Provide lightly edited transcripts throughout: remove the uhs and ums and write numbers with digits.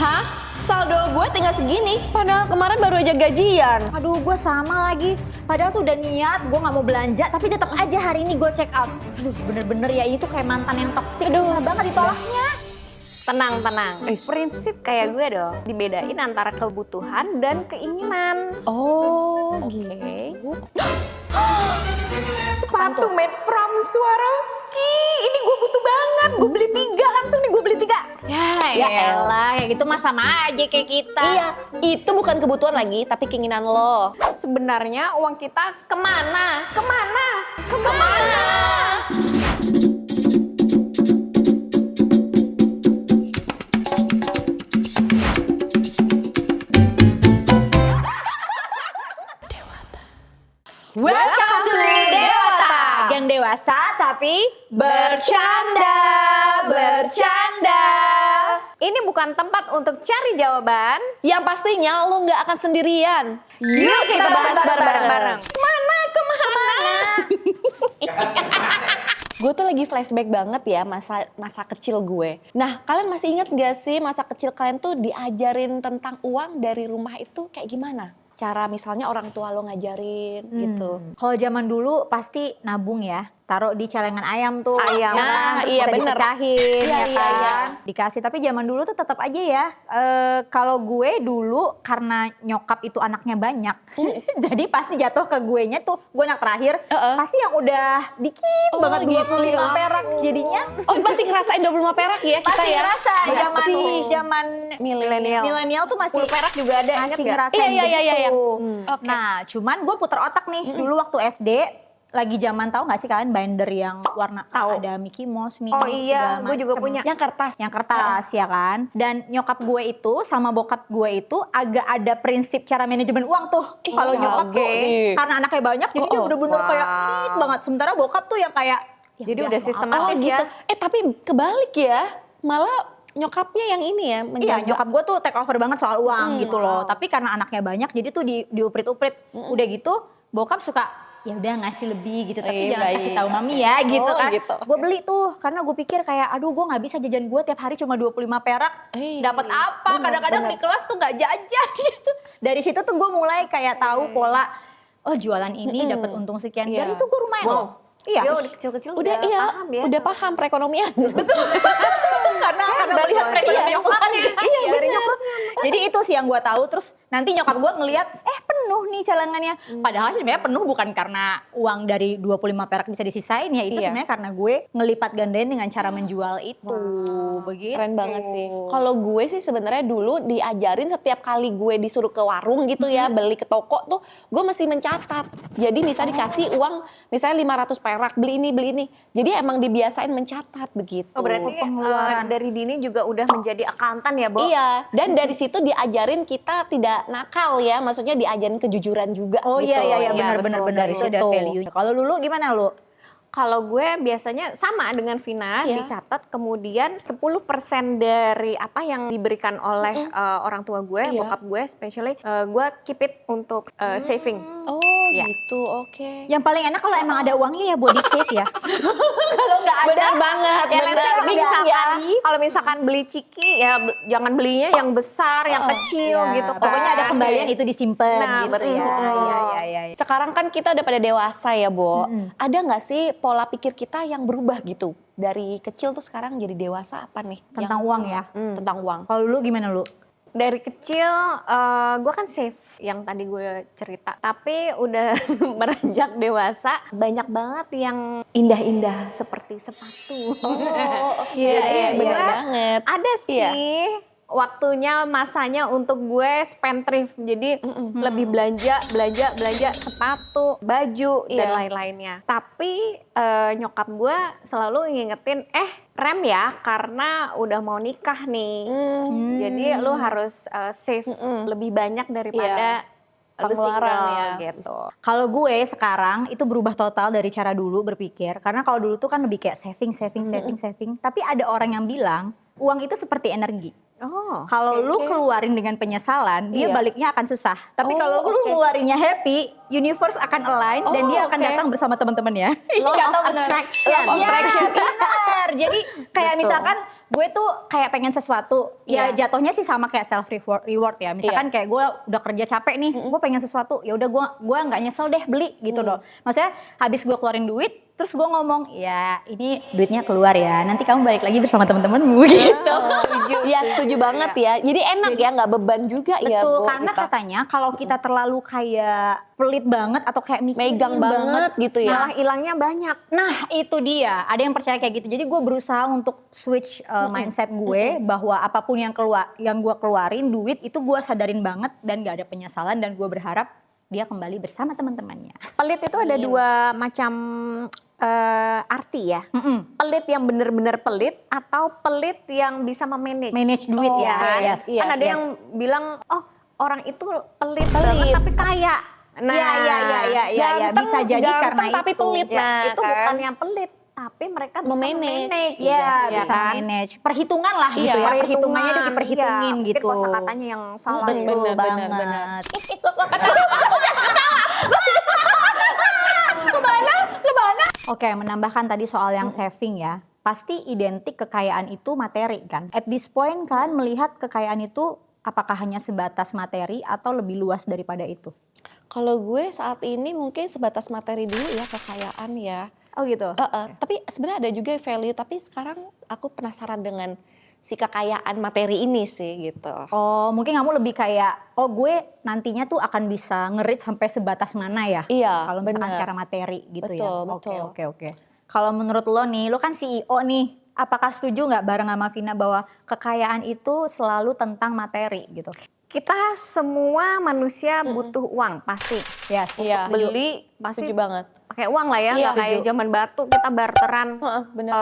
Hah? Saldo gue tinggal segini, padahal kemarin baru aja gajian. Aduh, gue sama lagi. Padahal tuh udah niat, gue gak mau belanja, tapi tetap aja hari ini gue check out. Aduh, bener-bener ya, itu kayak mantan yang toksik. Susah banget ditolaknya. Tenang. Prinsip kayak gue dong, dibedain antara kebutuhan dan keinginan. Oh, Oke. Sepatu made from Swarovski. Ini gue butuh banget. Gue beli 3 langsung nih, gue beli 3. Ya elah, ya gitu mah sama aja kayak kita. Iya, itu bukan kebutuhan lagi, tapi keinginan lo. Sebenarnya uang kita kemana? Kemana? Welcome to Dewata. Yang dewasa tapi Bercanda. Ini bukan tempat untuk cari jawaban. Yang pastinya lo nggak akan sendirian. Yuk kita bahas bareng-bareng. Kemana? Gue tuh lagi flashback banget ya masa kecil gue. Nah, kalian masih ingat gak sih masa kecil kalian tuh diajarin tentang uang dari rumah itu kayak gimana? Cara misalnya orang tua lo ngajarin gitu. kalau zaman dulu pasti nabung ya. Taruh di celengan ayam tuh. Ayam. Ya kan? Nah, Terus iya udah bener. dipecahin Iya, ya iya, kan. iya. Dikasih, tapi zaman dulu tuh tetap aja ya. Kalau gue dulu karena nyokap itu anaknya banyak. Jadi pasti jatuh ke guenya tuh, gue anak terakhir. Pasti yang udah dikit banget gitu 25 ya. perak jadinya. Oh, pasti ngerasain 25 perak ya kita Pasti ya? ngerasa zaman milenial tuh masih 10 perak juga ada, inget masih nggak? ngerasain Iya. begitu. Oke. Nah, cuman gue putar otak nih dulu waktu SD. Lagi zaman tahu nggak sih kalian binder yang warna Tahu. ada Mickey Mouse, Minnie Oh segala iya, gue juga macem. punya. Yang kertas. Yang kertas ya kan. Dan nyokap gue itu sama bokap gue itu agak ada prinsip cara manajemen uang tuh. Kalau nyokap tuh oke. karena anaknya banyak jadi dia bener-bener kayak irit banget. Sementara bokap tuh yang kayak ya Jadi udah, udah mau sistematis Oh apa. gitu. ya. Tapi kebalik ya. Malah nyokapnya yang ini ya Iya, menjaga. nyokap gue tuh take over banget soal uang gitu loh. Tapi karena anaknya banyak jadi tuh diuprit-uprit. Udah gitu bokap suka ya udah ngasih lebih gitu, tapi jangan baik. kasih tahu mami ya gitu Oh, kan. gitu. Gue beli tuh karena gue pikir kayak aduh gue nggak bisa jajan gue tiap hari cuma 25 perak. Dapat apa? Kadang-kadang di kelas tuh nggak jajan gitu. Dari situ tuh gue mulai kayak tahu pola oh jualan ini dapat untung sekian. Iya. Dari itu gue lumayan Wow. loh. Iya. Dia udah kecil-kecil Udah iya, paham ya. udah paham perekonomian. karena melihat perekonomian nyokapnya. Iya Dari benar. Jadi itu sih yang gue tahu. Terus nanti nyokap gue ngelihat penuh nih celengannya. Padahal sih sebenarnya penuh bukan karena uang dari 25 perak bisa disisain ya. Itu Iya. sebenarnya karena gue ngelipat gandain dengan cara menjual itu. Begitu. Keren banget sih. Kalau gue sih sebenarnya dulu diajarin setiap kali gue disuruh ke warung gitu ya, beli ke toko tuh gue mesti mencatat. Jadi misalnya dikasih uang misalnya 500 perak beli ini. Jadi emang dibiasain mencatat begitu. Oh berarti Pengeluaran. dari dini juga udah menjadi akuntan ya, Bo? Iya, dan dari situ diajarin kita tidak nakal ya, maksudnya diajarin kejujuran juga Oh gitu. iya Iya, benar betul. itu ada Situ. value. Kalau lu gimana lu? Kalau gue biasanya sama dengan Vina, Iya. dicatat kemudian 10% dari apa yang diberikan oleh orang tua gue, Iya. bokap gue especially, gue keep it untuk saving. Oh Iya. gitu, oke. Yang paling enak kalau emang ada uangnya ya body save ya. Kalau nggak ada Benar banget, Ya, let's benar. say Bingung ya. kalau misalkan beli ciki ya jangan belinya yang besar, yang kecil Ya, gitu kan. pokoknya ada kembalian itu disimpan Nah, gitu betul. ya. Iya. Sekarang kan kita udah pada dewasa ya, Bo. Ada nggak sih pola pikir kita yang berubah gitu? Dari kecil tuh sekarang jadi dewasa apa nih? Tentang Yang uang sama? ya? Tentang uang. Kalau lu gimana lu? Dari kecil gue kan save yang tadi gue cerita, tapi udah beranjak dewasa banyak banget yang indah-indah seperti sepatu. Iya, benar Iya. banget. Ada sih Iya. waktunya masanya untuk gue spend thrift, jadi lebih belanja sepatu, baju dan Iya. lain-lainnya. Tapi nyokap gue selalu ngingetin rem ya karena udah mau nikah nih. Jadi lu harus save lebih banyak daripada lu Pengeluaran single ya. gitu. Kalau gue sekarang itu berubah total dari cara dulu berpikir. Karena kalau dulu tuh kan lebih kayak saving. Tapi ada orang yang bilang uang itu seperti energi. Oh. Kalau lu keluarin dengan penyesalan, dia Iya. baliknya akan susah. Tapi Oh, kalau lu oke. ngeluarinnya happy, universe akan align dan Oh, dia akan oke. datang bersama teman-temannya. Law Nggak of tahu bener. attraction. Iya, benar. Jadi kayak misalkan gue tuh kayak pengen sesuatu, ya jatuhnya sih sama kayak self reward ya. Misalkan kayak gue udah kerja capek nih, gue pengen sesuatu, ya udah gue nggak nyesel deh beli gitu loh. Maksudnya habis gue keluarin duit, terus gue ngomong, ya ini duitnya keluar ya, nanti kamu balik lagi bersama teman-temanmu gitu. Iya setuju banget ya. Jadi enak ya, nggak beban juga ya. Betul, karena katanya kalau kita terlalu kayak pelit banget atau kayak mikirin megang banget gitu ya. Malah hilangnya banyak. Nah itu dia, ada yang percaya kayak gitu. Jadi gue berusaha untuk switch mindset gue bahwa apapun yang gue keluarin duit itu gue sadarin banget dan gak ada penyesalan dan gue berharap dia kembali bersama teman-temannya. Pelit itu ada dua macam arti ya. Pelit yang benar-benar pelit atau pelit yang bisa manage Duit ya. Yes. Kan ada yang bilang, oh orang itu pelit banget tapi kaya. Nah, ya, bisa jadi karena tapi itu. pelit. Itu bukan yang pelit, tapi mereka bisa memanage. Bisa manage. Perhitungan lah gitu ya. Perhitungannya udah diperhitungin ya, gitu. Mungkin kosakatanya yang salah. Betul banget. Oke, menambahkan tadi soal yang saving ya. Pasti identik kekayaan itu materi kan. At this point kan melihat kekayaan itu apakah hanya sebatas materi atau lebih luas daripada itu? Kalau gue saat ini mungkin sebatas materi dulu ya, kekayaan ya. Oh gitu? Tapi sebenarnya ada juga value, tapi sekarang aku penasaran dengan si kekayaan materi ini sih gitu. Oh mungkin kamu lebih kayak, oh gue nantinya tuh akan bisa nge-reach sampai sebatas mana ya? Iya, kalau misalkan bener. secara materi gitu Betul, ya? betul. Oke. Kalau menurut lo nih, lo kan CEO nih, apakah setuju nggak bareng sama Vina bahwa kekayaan itu selalu tentang materi gitu? Kita semua manusia butuh uang pasti. Yes. Iya, Beli pasti setuju banget. pakai uang lah ya, Iya, nggak kayak setuju. zaman batu kita barteran. Bener.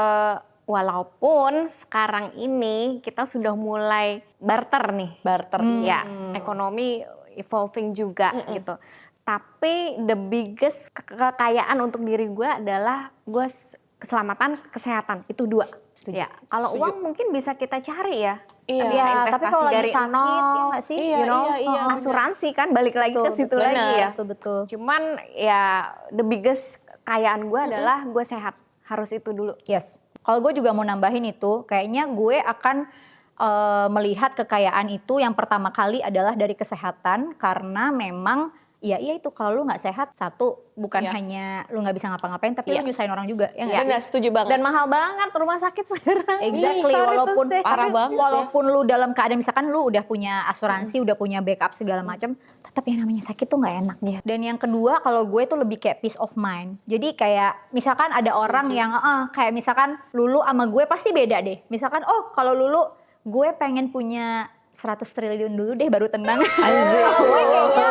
Walaupun sekarang ini kita sudah mulai barter nih. Barter. Ya, ekonomi evolving juga gitu. Tapi the biggest kekayaan untuk diri gue adalah keselamatan, kesehatan. Itu dua. Ya, kalau uang mungkin bisa kita cari ya. Iya. Bisa Ya, tapi investasi kalau lagi dari sakit, nol, ya nggak sih? Iya, you know, iya, asuransi kan balik lagi ke situ benar. lagi ya. Betul. Cuman ya the biggest kekayaan gue adalah gue sehat. Harus itu dulu. Yes. Kalau gue juga mau nambahin itu, kayaknya gue akan melihat kekayaan itu yang pertama kali adalah dari kesehatan, karena memang iya itu kalau lu nggak sehat, satu bukan hanya lu nggak bisa ngapa-ngapain, tapi lu nyusahin orang juga. Ya nggak? Benar, setuju banget. Dan mahal banget rumah sakit sekarang. Exactly, Sorry walaupun to say. parah banget ya. walaupun lu dalam keadaan misalkan lu udah punya asuransi, udah punya backup segala macam, tetap yang namanya sakit tuh nggak enak. Dan yang kedua, kalau gue tuh lebih kayak peace of mind. Jadi kayak misalkan ada orang yang kayak misalkan Lulu sama gue pasti beda deh. Misalkan kalau Lulu gue pengen punya 100 triliun dulu deh baru tenang. Gue kayaknya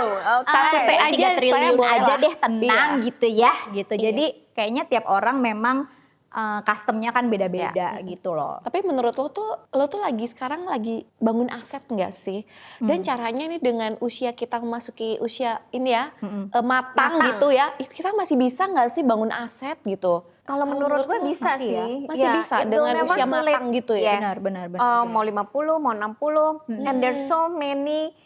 Satu T aja 3 triliun boleh aja lah. deh tenang Iya. gitu ya gitu. Jadi kayaknya tiap orang memang customnya kan beda-beda gitu loh. Tapi menurut lo tuh lagi sekarang lagi bangun aset nggak sih? Dan caranya nih dengan usia kita memasuki usia ini ya matang gitu ya, kita masih bisa nggak sih bangun aset gitu? Kalau menurut gue lo bisa masih ya? sih. Masih bisa it will dengan never usia too late. matang gitu ya? Yes. Benar. Mau 50, mau 60. And there's so many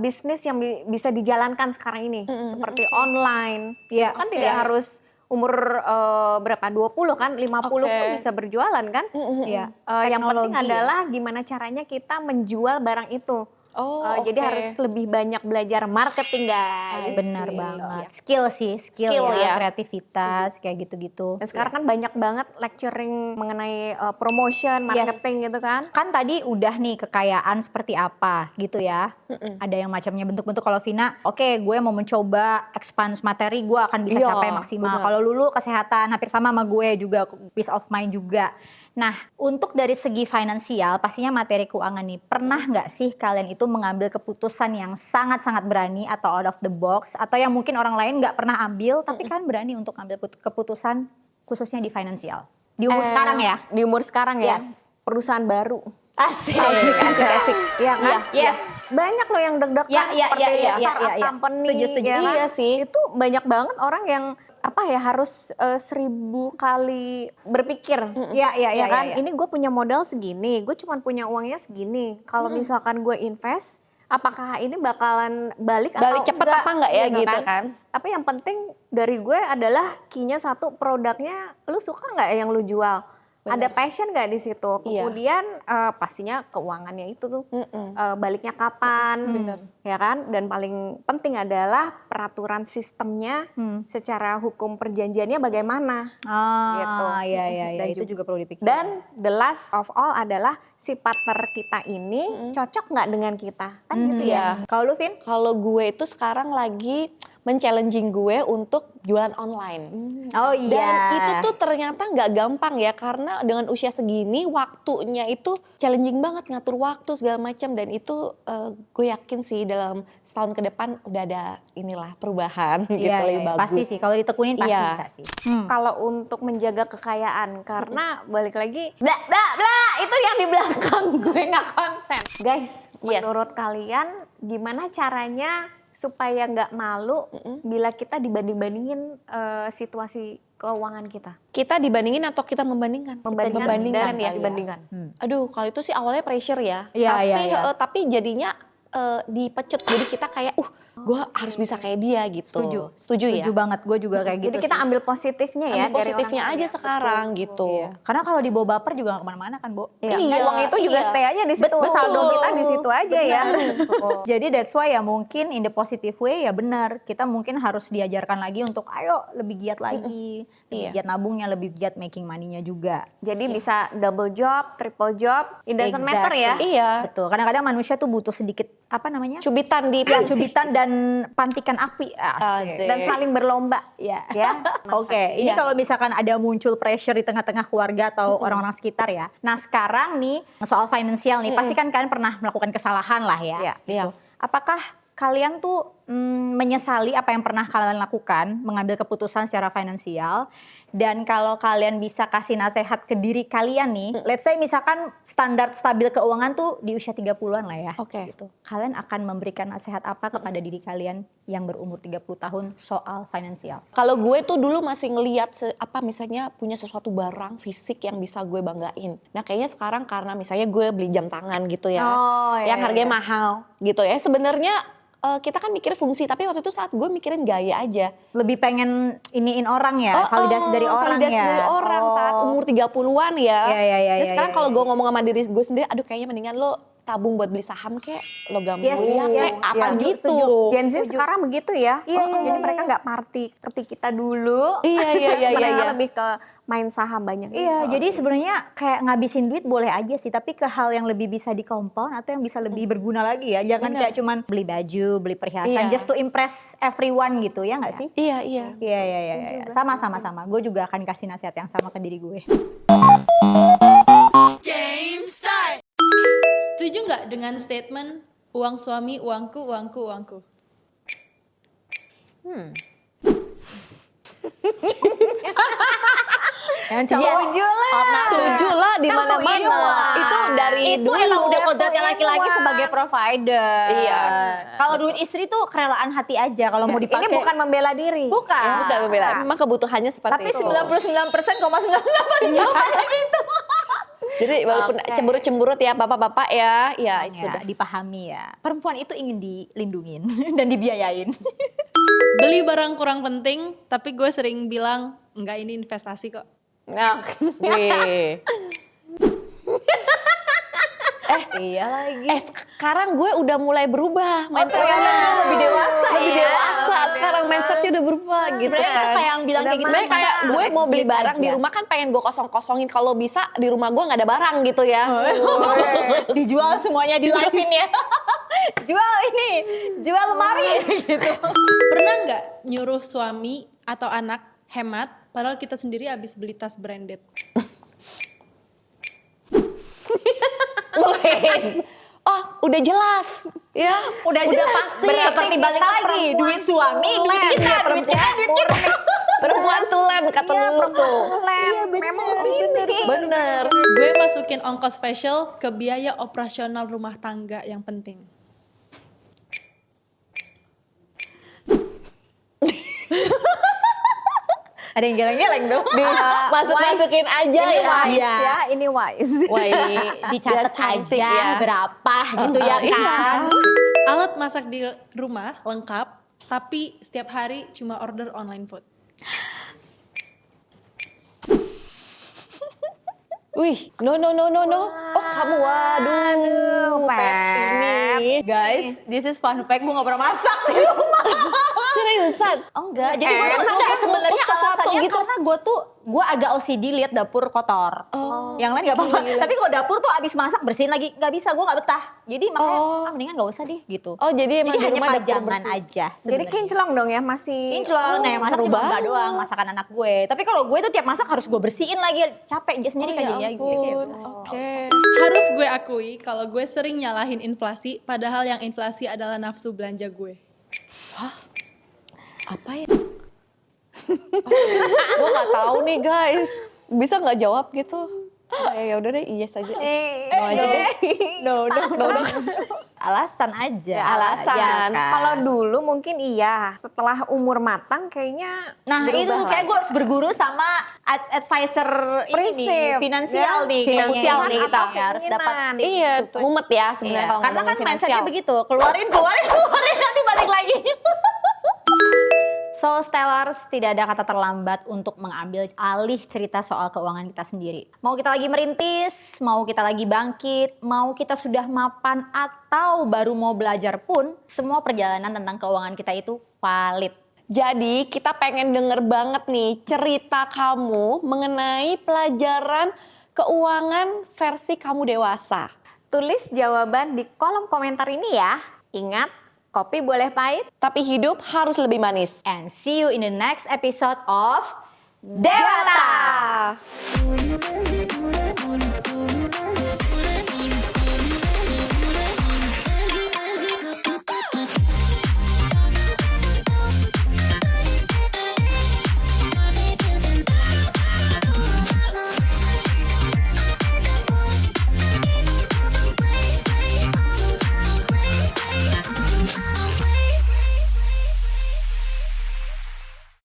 bisnis yang bisa dijalankan sekarang ini. Seperti online. Iya. Kan tidak harus umur berapa? 20 kan? 50 pun bisa berjualan kan? Iya. Yang penting Teknologi adalah gimana caranya kita menjual barang itu. Jadi harus lebih banyak belajar marketing guys. Benar banget. Skill Skill ya, ya. kreativitas kayak gitu-gitu. Dan sekarang kan banyak banget lecturing mengenai promotion, marketing gitu kan. Kan tadi udah nih kekayaan seperti apa gitu ya. Ada yang macamnya bentuk-bentuk. Kalau Vina, oke, gue mau mencoba expand materi, gue akan bisa Iya, capai maksimal. benar. Kalau Lulu kesehatan hampir sama gue juga, peace of mind juga. Nah, untuk dari segi finansial, pastinya materi keuangan nih, pernah nggak sih kalian itu mengambil keputusan yang sangat-sangat berani atau out of the box, atau yang mungkin orang lain nggak pernah ambil, tapi kan berani untuk ambil keputusan khususnya di finansial? Di umur sekarang ya? Di umur sekarang ya. Yes. Perusahaan baru. Asik. Iya kan? Yes. Banyak loh yang deg-degan seperti startup company. Setuju. Ya kan? Iya sih. Itu banyak banget orang yang harus 1000 kali berpikir. Iya. Ya kan? Ini gue punya modal segini, gue cuma punya uangnya segini. Kalau misalkan gue invest, apakah ini bakalan balik atau cepet apa enggak ya gitu kan? Tapi yang penting dari gue adalah key-nya satu, produknya lu suka nggak yang lu jual? ada passion nggak di situ. Iya. Kemudian pastinya keuangannya itu tuh baliknya kapan, ya kan? Dan paling penting adalah peraturan sistemnya secara hukum perjanjiannya bagaimana. Gitu. Iya, Dan itu juga perlu dipikirkan. Dan the last of all adalah si partner kita ini cocok nggak dengan kita, kan gitu ya. Kalau lu, Vin? Kalau gue itu sekarang lagi men-challenging gue untuk jualan online. Oh iya. Dan itu tuh ternyata nggak gampang ya, karena dengan usia segini waktunya itu challenging banget, ngatur waktu segala macam. Dan itu gue yakin sih dalam setahun ke depan udah ada inilah perubahan gitu, lebih bagus. Pasti sih, kalau ditekunin pasti Iya. bisa sih. Kalau untuk menjaga kekayaan, karena balik lagi, bla bla bla, itu yang di belakang gue nggak konsen. Guys, Yes. menurut kalian gimana caranya supaya nggak malu bila kita dibanding-bandingin situasi keuangan kita? Kita dibandingin atau kita membandingkan? Membandingkan ya. dibandingkan. Aduh, kalau itu sih awalnya pressure ya. Iya, tapi, iya. tapi jadinya dipecut. Jadi kita kayak, gue harus bisa kayak dia gitu. Setuju ya? Setuju banget, gue juga kayak gitu Jadi kita sih. ambil positifnya ya. Ambil dari positifnya orang aja lain. sekarang gitu. Iya. Karena kalau dibawa baper juga gak kemana-mana kan, Bo. Iya. Iya, Uang itu juga iya. stay aja di situ, Betul. saldo kita di situ aja ya. Jadi that's why ya mungkin in the positive way ya benar. Kita mungkin harus diajarkan lagi untuk ayo lebih giat lagi. Lebih Iya. giat nabungnya, lebih giat making money-nya juga. Jadi bisa double job, triple job, it doesn't matter ya. Exactly. Iya. Betul, kadang-kadang manusia tuh butuh sedikit, apa namanya? Cubitan di Ya, cubitan dan pantikan api. Asik. Dan saling berlomba. Ya. Ya. Oke, ini Iya. kalau misalkan ada muncul pressure di tengah-tengah keluarga atau orang-orang sekitar ya. Nah sekarang nih soal finansial nih, pasti kan kalian pernah melakukan kesalahan lah ya. Iya. Gitu. Apakah kalian tuh menyesali apa yang pernah kalian lakukan, mengambil keputusan secara finansial? Dan kalau kalian bisa kasih nasihat ke diri kalian nih, let's say misalkan standar stabil keuangan tuh di usia 30-an lah ya. Oke. Gitu. Kalian akan memberikan nasihat apa kepada diri kalian yang berumur 30 tahun soal finansial? Kalau gue tuh dulu masih ngelihat misalnya punya sesuatu barang fisik yang bisa gue banggain. Nah kayaknya sekarang karena misalnya gue beli jam tangan gitu ya, Oh, iya, yang harganya iya. mahal gitu ya. Sebenarnya kita kan mikir fungsi, tapi waktu itu saat gue mikirin gaya aja. Lebih pengen iniin orang ya, validasi dari orang validasi ya. dari orang saat umur 30-an ya. Iya, Dan sekarang iya, kalau iya. gue ngomong sama diri gue sendiri, aduh kayaknya mendingan lo tabung buat beli saham kek, logam Yes, mulia yes, kek, apa setuju, gitu. setuju. Gen Z sekarang begitu ya. Iya, iya, Jadi iya, mereka nggak party seperti kita dulu. Iya. Mereka lebih ke main saham banyak. Iya, jadi sebenarnya kayak ngabisin duit boleh aja sih, tapi ke hal yang lebih bisa di compound atau yang bisa lebih berguna lagi ya. Jangan Bener. kayak cuman beli baju, beli perhiasan, Iya. just to impress everyone gitu ya nggak sih? Iya. Iya. Sama. Gue juga akan kasih nasihat yang sama ke diri gue. Game start. Setuju nggak dengan statement uang suami uangku, uangku, uangku? Yang Setuju lah. Setuju lah di mana-mana. Itu dari itu dulu. emang udah kodratnya laki-laki sebagai provider. Iya. Kalau duit istri tuh kerelaan hati aja kalau mau dipakai. Ini bukan membela diri. Bukan. Bukan membela, memang kebutuhannya seperti Tapi itu. 99,99% jawabannya gitu. Jadi walaupun cemburut-cemburut ya bapak-bapak ya, Ya, sudah. dipahami ya. Perempuan itu ingin dilindungin dan dibiayain. Beli barang kurang penting, tapi gue sering bilang, enggak ini investasi kok. Nah, wih. Iya lagi. Sekarang gue udah mulai berubah. lebih dewasa Lebih ya. dewasa. Sekarang mindsetnya udah berubah gitu Sebenarnya kan. kayak yang bilang kayak gitu. Sebenarnya kayak gue mau beli barang di aja. rumah kan pengen gue kosong-kosongin. Kalau bisa di rumah gue nggak ada barang gitu ya. Dijual semuanya di live-in ya. Jual lemari gitu. Pernah nggak nyuruh suami atau anak hemat, padahal kita sendiri habis beli tas branded? Wes. Oh, udah jelas. Ya, udah pasti. Seperti balik lagi, duit suami, duit kita, duit kita, duit kita. Perempuan tulen kata dulu tuh. Iya, memang begini. Bener. Gue masukin ongkos facial ke biaya operasional rumah tangga yang penting. Ada yang geleng-geleng tuh. Masukin aja Ini ya. wise Iya. ya, ini wise. Wah ini Dicatat biar cantik aja ya. berapa gitu ya kan. Alat masak di rumah lengkap, tapi setiap hari cuma order online food. Wih, no. Oh kamu, waduh, pet ini. Guys, this is fun fact, gue gak pernah masak di rumah. Seriusan? Oh enggak, jadi gue tuh sebenarnya ngukus sesuatu alasannya gitu. karena gue agak OCD lihat dapur kotor. Yang lain gak apa-apa. Tapi kalau dapur tuh abis masak bersihin lagi gak bisa, gue gak betah. Jadi makanya mendingan gak usah deh gitu. Oh jadi emang di hanya rumah dapur pajangan bersih. aja. Jadi kinclong dong ya, masih kinclong, nah yang masak seru cuma enggak banget. doang masakan anak gue. Tapi kalau gue tuh tiap masak harus gue bersihin lagi, capek dia sendiri kan jadinya gitu. ampun, oke. Harus gue akui kalau gue sering nyalahin inflasi, padahal yang inflasi adalah nafsu belanja gue. Apa ya? Gue nggak tahu nih guys. Bisa nggak jawab gitu? Ya udah deh, iya saja. No aja deh. No. No. Alasan aja. Ya, alasan. Ya kan? Kalau dulu mungkin iya, setelah umur matang kayaknya Nah itu berubah kayak lagi. gue harus berguru sama advisor ini nih, Prinsip, finansial ya. nih. Finansial kayaknya. nih kita. Ya, harus dapat. Iya, mumet ya sebenarnya Iya, kalau karena kan ngomongin mindsetnya finansial. begitu, keluarin nanti balik lagi. So Stellars, tidak ada kata terlambat untuk mengambil alih cerita soal keuangan kita sendiri. Mau kita lagi merintis, mau kita lagi bangkit, mau kita sudah mapan atau baru mau belajar pun, semua perjalanan tentang keuangan kita itu valid. Jadi kita pengen denger banget nih cerita kamu mengenai pelajaran keuangan versi kamu dewasa. Tulis jawaban di kolom komentar ini ya. Ingat, kopi boleh pahit. Tapi hidup harus lebih manis. And see you in the next episode of Dewata!